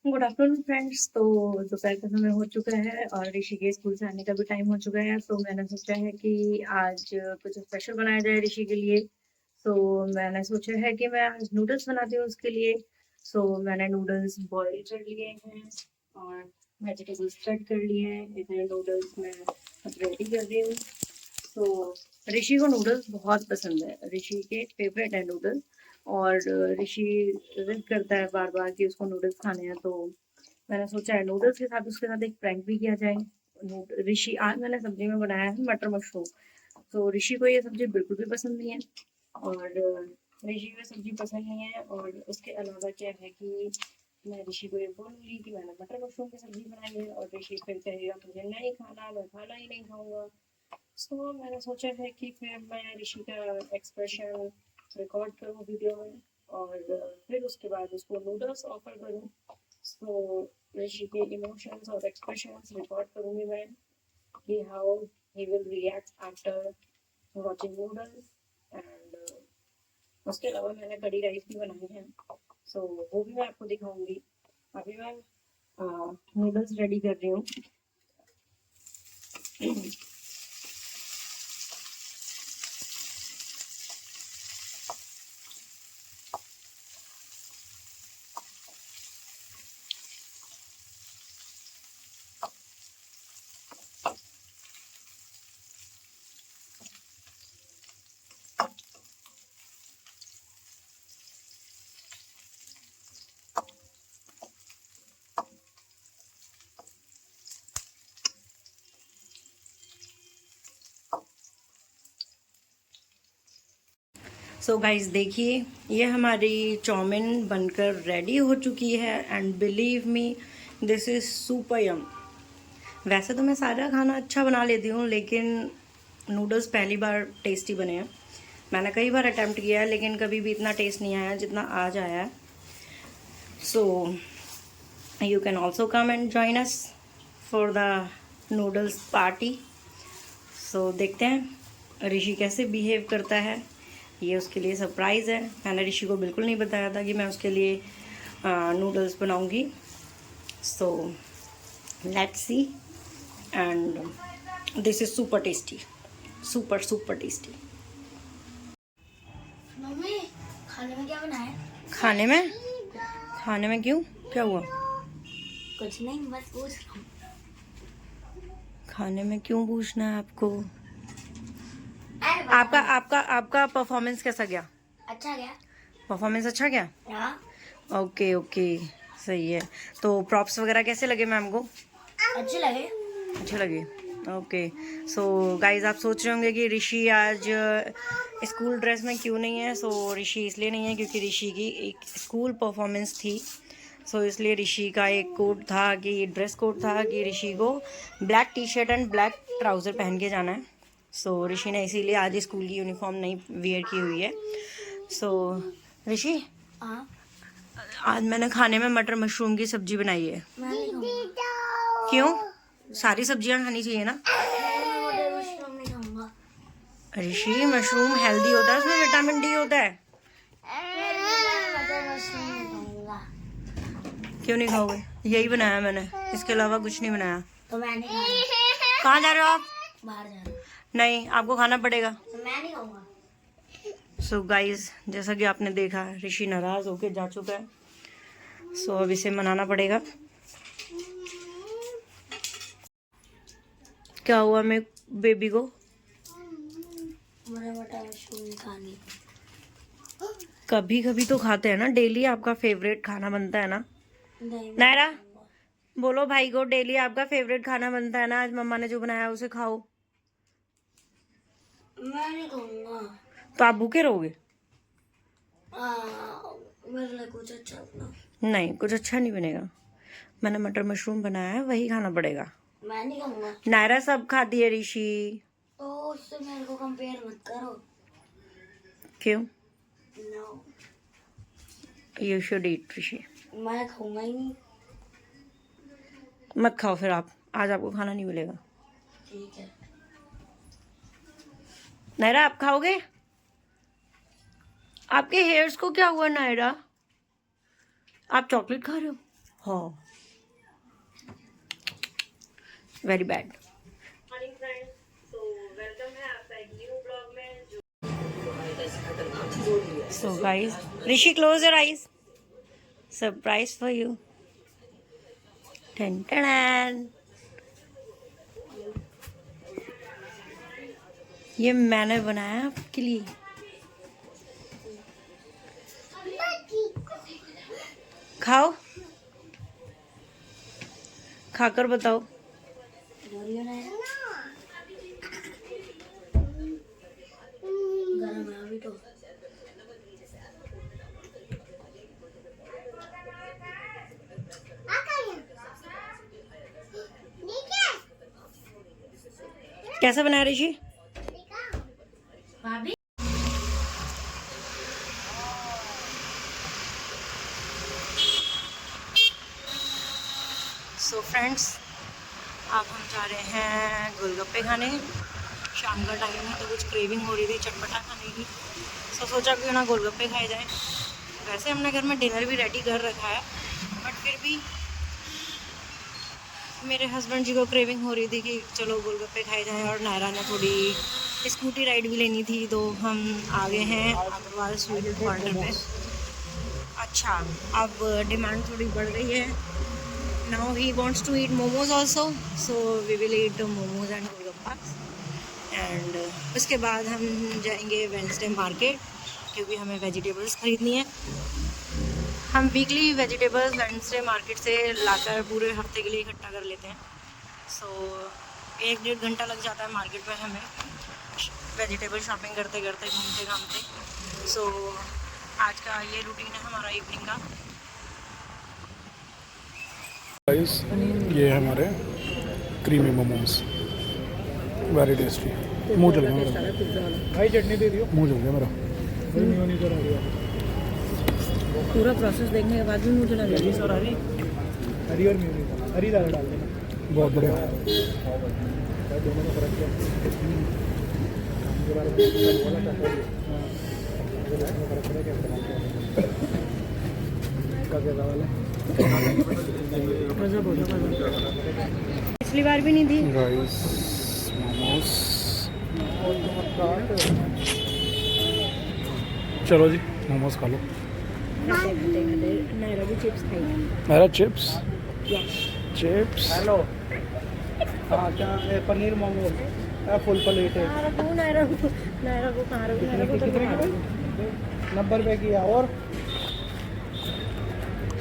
Good afternoon friends. तो दोपहर का समय हो चुका है और ऋषि के स्कूल से आने का भी टाइम हो चुका है। तो मैंने सोचा है कि आज कुछ स्पेशल बनाया जाए ऋषि के लिए। तो मैंने सोचा है कि मैं आज नूडल्स बनाती हूँ उसके लिए। सो मैंने नूडल्स बॉईल कर लिए हैं और वेजिटेबल्स कट कर लिए हैं। इधर नूडल्स मैं रेडी कर रही हूँ। तो ऋषि को नूडल्स बहुत पसंद है, ऋषि के फेवरेट है नूडल्स। और ऋषि जिद करता है बार बार कि उसको नूडल्स खाने हैं। तो मैंने सोचा है नूडल्स के साथ उसके साथ एक प्रैंक भी किया जाए। ऋषि आज मैंने सब्जी में बनाया है मटर मशरूम। तो ऋषि को ये सब्जी बिल्कुल भी पसंद नहीं है और ऋषि को सब्जी पसंद नहीं है। और उसके अलावा क्या है कि मैं ऋषि को ये बोलूंगी कि मैंने मटर मशरूम की सब्जी बनाई है और ऋषि फिर कहेगा मुझे नहीं खाना, मैं खाना ही नहीं खाऊंगा। सो मैंने सोचा है कि फिर मैं ऋषि का एक्सप्रेशन रिकॉर्ड करूँ वीडियो में और फिर उसके बाद उसको नूडल्स ऑफर करूँ। सो ऋषि के इमोशंस और एक्सप्रेशंस रिकॉर्ड करूँगी मैं कि how he will react after watching noodles. And उसके अलावा मैंने कड़ी राइस भी बनाई है। सो वो भी मैं आपको दिखाऊंगी। अभी मैं नूडल्स रेडी कर रही हूँ। सो गाइस देखिए, ये हमारी चाउमीन बनकर रेडी हो चुकी है and believe me this is super yum. वैसे तो मैं सारा खाना अच्छा बना लेती हूँ, लेकिन नूडल्स पहली बार टेस्टी बने हैं। मैंने कई बार अटेम्प्ट किया है लेकिन कभी भी इतना टेस्ट नहीं आया जितना आज आया है। So you can also come and join us for the noodles party. So देखते हैं ऋषि कैसे बिहेव करता है। ये उसके लिए सरप्राइज़ है। मैंने ऋषि को बिल्कुल नहीं बताया था कि मैं उसके लिए नूडल्स बनाऊंगी। So let's see and this is super tasty, super super tasty. Mummy खाने में क्या बनाया? खाने में क्यों, क्या हुआ? कुछ नहीं, बस पूछ रहा हूँ। खाने में क्यों पूछना है आपको? अरे बता आपका दो। आपका आपका परफॉर्मेंस कैसा गया? अच्छा गया। परफॉर्मेंस अच्छा गया? हाँ, ओके ओके, सही है। तो प्रॉप्स वगैरह कैसे लगे मैम को? अच्छे लगे। अच्छे लगे। ओके। सो गाइज आप सोच रहे होंगे कि ऋषि आज स्कूल ड्रेस में क्यों नहीं है। सो ऋषि इसलिए नहीं है क्योंकि ऋषि की एक स्कूल परफॉर्मेंस थी। सो इसलिए ऋषि का एक कोड था कि ड्रेस कोड था कि ऋषि को black T shirt and black trouser पहन के जाना है। सो ऋषि ने इसीलिए आज स्कूल की यूनिफॉर्म नहीं वियर की हुई है। सो ऋषि, हाँ, आज मैंने खाने में मटर मशरूम की सब्जी बनाई है। मैं नहीं खाऊंगा। क्यों? सारी सब्जियां खानी चाहिए ना। मैं मटर मशरूम नहीं खाऊंगा। ऋषि, मशरूम हेल्दी होता है, उसमें विटामिन डी होता है। फिर भी मैं मटर मशरूम नहीं खाऊंगा। क्यों नहीं खाओगे? यही बनाया मैंने, इसके अलावा कुछ नहीं बनाया। तो मैं नहीं खाऊंगा। कहाँ जा रहे हो आप? बाहर जा रहा हूँ। नहीं, आपको खाना पड़ेगा। तो मैं नहीं खाऊंगा। सो गाइस, जैसा कि आपने देखा ऋषि नाराज होके जा चुका है। सो अब इसे मनाना पड़ेगा। क्या हुआ मेरे बेबी को? मुझे मटर मशरूम नहीं खानी। कभी कभी तो खाते हैं ना, डेली आपका फेवरेट खाना बनता है ना। नहीं, मैं नहीं नायरा, खाऊंगा। बोलो भाई को डेली आपका फेवरेट खाना बनता है ना, आज मम्मा ने जो बनाया उसे खाओ। मैं नहीं खाऊंगा। तो आप भूखे रहोगे? मेरे लिए कुछ अच्छा बना। नहीं, कुछ अच्छा नहीं बनेगा। मैंने मटर मशरूम बनाया है, वही खाना पड़ेगा। मैं नहीं खाऊंगा। नायरा सब खाती है ऋषि। तो उससे मेरे को कंपेयर मत करो। क्यों? नो, यू शुड ईट ऋषि। मैं खाऊंगा ही नहीं। मत खाओ फिर आप, आज आपको खाना नहीं मिलेगा। ठीक है। नायरा आप खाओगे? आपके हेयर्स को क्या हुआ नायरा? आप चॉकलेट खा रहे हो? हाँ, very bad. Morning friends, so welcome है आपका एक न्यू ब्लॉग में। So guys, Rishi close your eyes, surprise for you. टन टन, ये मैंने बनाया आपके लिए। खाओ, खाकर बताओ। गरम है अभी तो। कैसा बनाया ऋषि? भाभी सो फ्रेंड्स, अब हम जा रहे हैं गोलगप्पे खाने। शाम का टाइम है तो कुछ क्रेविंग हो रही थी चटपटा खाने की, तो सोचा क्यों ना गोलगप्पे खाए जाए। वैसे हमने घर में डिनर भी रेडी कर रखा है, बट फिर भी मेरे हस्बैंड जी को क्रेविंग हो रही थी कि चलो गोलगप्पे खाए जाएं, और नायरा ने थोड़ी स्कूटी राइड भी लेनी थी, तो हम आ गए हैं अग्रवाल स्वीट कॉर्नर पे। अच्छा, अब डिमांड थोड़ी बढ़ गई है। Now he wants to eat momos also, so we will eat momos and golgappas. And उसके बाद हम जाएंगे वेडनेसडे मार्केट, क्योंकि हमें वेजिटेबल्स खरीदनी है। हम वीकली वेजिटेबल्स वेडनेसडे मार्केट से लाकर पूरे हफ्ते के लिए इकट्ठा कर लेते हैं। सो 1-1.5 घंटा लग जाता है मार्केट में हमें वेजिटेबल शॉपिंग करते करते, घूमते घामते। सो आज का ये रूटीन है हमारा इवनिंग का। गाइस, ये है हमारे क्रीमी मोमोज, वेरी टेस्टी। मुँह जल गया मेरा भाई, चटनी दे दियो। मुँह जल गया मेरा। पूरा प्रोसेस देखने के बाद भी मुझे लग रही है हरी और मेयोनीज, हरी ज़्यादा डाल देना। बहुत बढ़िया। पिछली बार भी नहीं थी। गाइस, मोमोज। चलो जी, मोमोज खा लो। नायरा भी चिप्स खाएगी। मेरा चिप्स, यस। चिप्स। हेलो। हाँ, क्या पनीर मोमोज फुल प्लेट है। नायरा को कहाँ रखूँ? नायरा को तो खा रही। 90 रुपए की है। और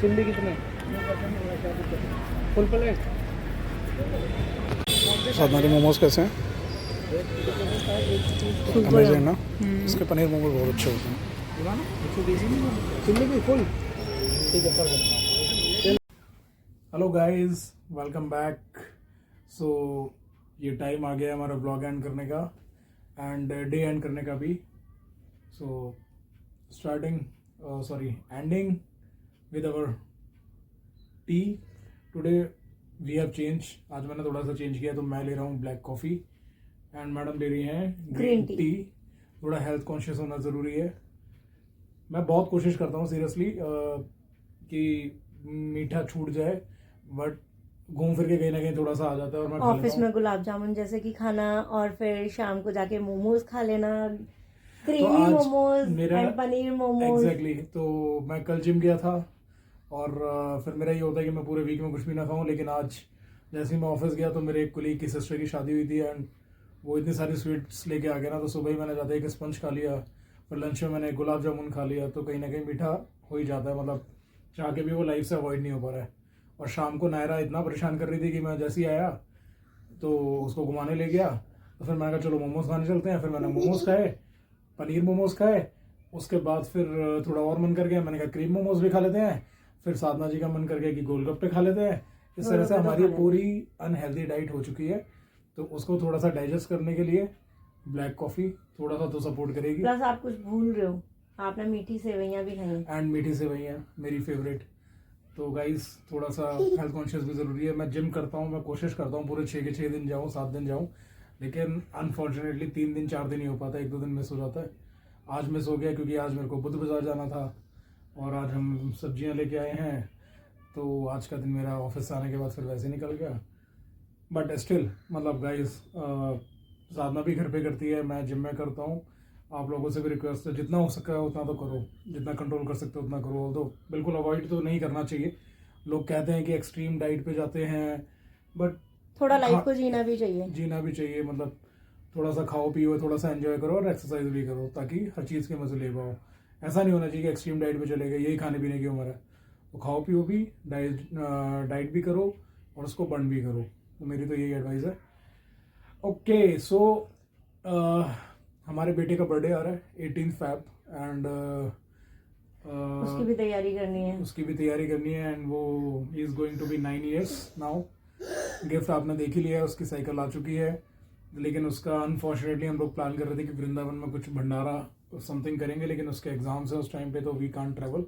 चिल्ली कितने? Full plate. साधना के मोमोज कैसे हैं? अमेजिंग ना। इसके पनीर मोमोज बहुत अच्छे होते हैं। चिल्ली की फुल। ठीक है, कर देना। Hello guys, welcome back. So ये टाइम आ गया है हमारा ब्लॉग एंड करने का, एंड डे एंड करने का भी। So ending with our tea. Today we have change. आज मैंने थोड़ा सा चेंज किया, तो मैं ले रहा हूँ ब्लैक कॉफ़ी एंड मैडम ले रही हैं ग्रीन टी। थोड़ा हेल्थ कॉन्शियस होना ज़रूरी है। मैं बहुत कोशिश करता हूँ सीरियसली कि मीठा छूट जाए, बट घूम फिर के कहीं ना कहीं थोड़ा सा आ जाता है और मैं खा लेता ऑफिस हूँ। में गुलाब जामुन जैसे कि खाना, और फिर शाम को जाके मोमोज खा लेना, तो क्रीमी आज मोमोज मेरा एंड पनीर मोमोज। एग्जैक्टली तो मैं कल जिम गया था, और फिर मेरा ये होता है कि मैं पूरे वीक में कुछ भी ना खाऊं, लेकिन आज जैसे ही मैं ऑफिस गया तो मेरे एक कुलीग की सिस्टर की शादी हुई थी, एंड वो इतनी सारी स्वीट्स लेके आ गया ना, तो सुबह ही मैंने जाते ही एक स्पंज खा लिया, फिर लंच में मैंने गुलाब जामुन खा लिया। तो कहीं ना कहीं मीठा हो ही जाता है, मतलब चाह के भी वो लाइफ से अवॉइड नहीं हो पा रहा है। और शाम को नायरा इतना परेशान कर रही थी कि मैं जैसे ही आया तो उसको घुमाने ले गया, तो फिर मैंने कहा चलो मोमोज खाने चलते हैं। फिर मैंने मोमोज खाए, पनीर मोमोज खाए। उसके बाद फिर थोड़ा और मन कर गया, मैंने कहा क्रीम मोमोज भी खा लेते हैं। फिर साधना जी का मन कर गया कि गोलगप्पे खा लेते हैं। इस तरह से हमारी पूरी अनहेल्दी डाइट हो चुकी है, तो उसको थोड़ा सा डाइजेस्ट करने के लिए ब्लैक कॉफ़ी थोड़ा सा तो सपोर्ट करेगी। प्लस आप कुछ भूल रहे हो, आपने मीठी सेवइयां भी खाई। एंड मीठी सेवइयाँ मेरी फेवरेट। तो गाइस, थोड़ा सा हेल्थ कॉन्शियस भी ज़रूरी है। मैं जिम करता हूँ, मैं कोशिश करता हूँ पूरे 6 के 6 दिन जाऊँ, 7 दिन जाऊँ, लेकिन अनफॉर्चुनेटली 3 दिन 4 दिन ही हो पाता है, 1-2 दिन मिस हो जाता है। आज मिस हो गया क्योंकि आज मेरे को बुद्ध बाजार जाना था, और आज हम सब्जियां लेके आए हैं, तो आज का दिन मेरा ऑफिस से आने के बाद फिर वैसे निकल गया। बट स्टिल मतलब गाइस, साधना भी घर पे करती है, मैं जिम में करता हूँ। आप लोगों से भी रिक्वेस्ट है, जितना हो सका है उतना तो करो, जितना कंट्रोल कर सकते हो उतना करो। तो बिल्कुल अवॉइड तो नहीं करना चाहिए। लोग कहते हैं कि एक्सट्रीम डाइट पे जाते हैं, बट थोड़ा लाइफ को जीना भी चाहिए। मतलब थोड़ा सा खाओ पियो, थोड़ा सा एंजॉय करो और एक्सरसाइज भी करो, ताकि हर चीज़ के मजे ले पाओ। ऐसा नहीं होना चाहिए कि एक्सट्रीम डाइट पे चले गए, यही खाने पीने की उम्र है। तो खाओ पियो भी, डाइट भी करो और उसको बर्न भी करो। तो मेरी तो यही एडवाइस है। ओके, सो हमारे बेटे का बर्थडे आ रहा है 18 फैब एंड उसकी भी तैयारी करनी है एंड वो is going to be 9 years now. Gift आपने देख ही लिया है, उसकी साइकिल आ चुकी है, लेकिन उसका अनफॉर्चुनेटली हम लोग प्लान कर रहे थे कि वृंदावन में कुछ भंडारा समथिंग करेंगे, लेकिन उसके एग्जाम्स हैं उस टाइम पे, तो वी कांट ट्रैवल।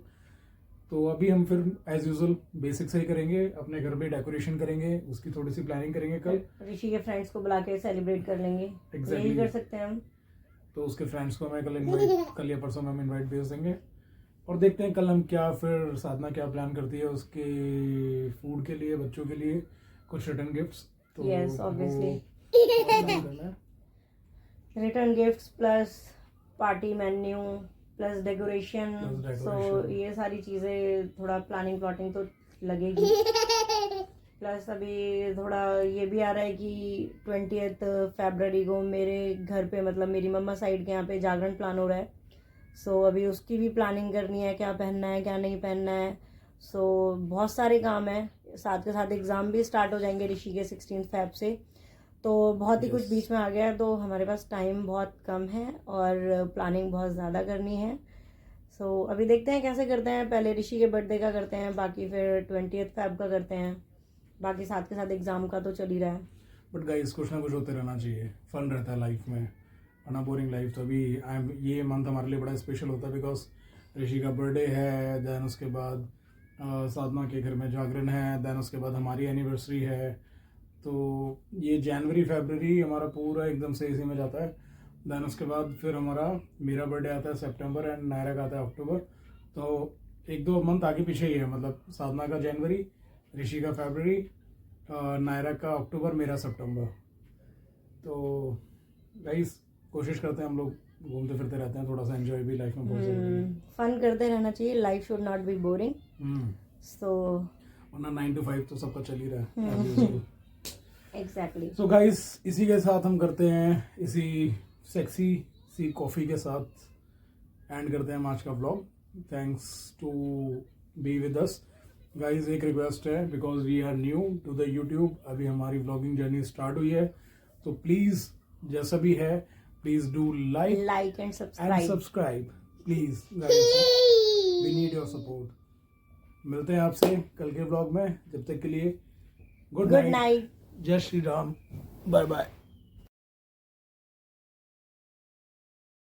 तो अभी हम फिर एज यूजुअल बेसिक से ही करेंगे, अपने घर पे डेकोरेशन करेंगे, उसकी थोड़ी सी प्लानिंग करेंगे। कल ऋषि के फ्रेंड्स को बुला के सेलिब्रेट कर लेंगे। Exactly. यही कर सकते हैं हम। तो उसके फ्रेंड्स को मैं कल या परसों में हम इनवाइट भेज देंगे और देखते हैं कल हम क्या, फिर साधना क्या प्लान करती है उसके फूड के लिए, बच्चों के लिए कुछ रिटर्न गिफ्ट्स। तो Yes, obviously. वो return gifts plus party menu plus decoration. Plus सो decoration. ये सारी चीज़ें थोड़ा प्लानिंग प्लॉटिंग तो लगेगी। प्लस अभी थोड़ा ये भी आ रहा है कि 20th फरवरी को मेरे घर पे, मतलब मेरी मम्मा साइड के यहाँ पे जागरण प्लान हो रहा है। सो अभी उसकी भी प्लानिंग करनी है, क्या पहनना है क्या नहीं पहनना है। सो बहुत सारे काम है, साथ के साथ एग्ज़ाम भी स्टार्ट हो जाएंगे ऋषि के 16 फेब से। तो बहुत ही कुछ बीच में आ गया है, तो हमारे पास टाइम बहुत कम है और प्लानिंग बहुत ज़्यादा करनी है। सो अभी देखते हैं कैसे करते हैं। पहले ऋषि के बर्थडे का करते हैं, बाकी फिर 20th फेब का करते हैं, बाकी साथ के साथ एग्ज़ाम का तो चल ही रहा है। बट गाइस, कुछ ना कुछ होते रहना चाहिए, फन रहता है लाइफ में, वरना बोरिंग लाइफ। तो अभी ये मंथ हमारे लिए बड़ा स्पेशल होता है बिकॉज ऋषि का बर्थडे है, देन उसके बाद साधना के घर में जागरण है, देन उसके बाद हमारी एनिवर्सरी है। तो ये जनवरी फरवरी हमारा पूरा एकदम से इसी में जाता है। देन उसके बाद फिर मेरा बर्थडे आता है सितंबर एंड नायरा का आता है अक्टूबर। तो 1-2 मंथ आगे पीछे ही है, मतलब साधना का जनवरी, ऋषि का फरवरी, नायरा का अक्टूबर, मेरा सितंबर। तो गाइस, कोशिश करते हैं हम लोग घूमते फिरते रहते हैं, थोड़ा सा एंजॉय भी लाइफ में बहुत जरूरी है। फन करते रहना चाहिए, life should not be boring. So वरना 9 to 5 तो सबका चल ही रहा है। एग्जैक्टली। सो गाइस, इसी के साथ हम करते हैं, इसी सेक्सी सी कॉफ़ी के साथ एंड करते हैं आज का vlog. Thanks to be with us guys. एक रिक्वेस्ट है, because we are new to the YouTube, अभी हमारी व्लॉगिंग जर्नी स्टार्ट हुई है, तो प्लीज़ जैसा भी है please do like and and subscribe please guys, we need your support. मिलते हैं आपसे कल के व्लॉग में, जब तक के लिए गुड नाइट, नाइट। जय श्री राम, बाय बाय।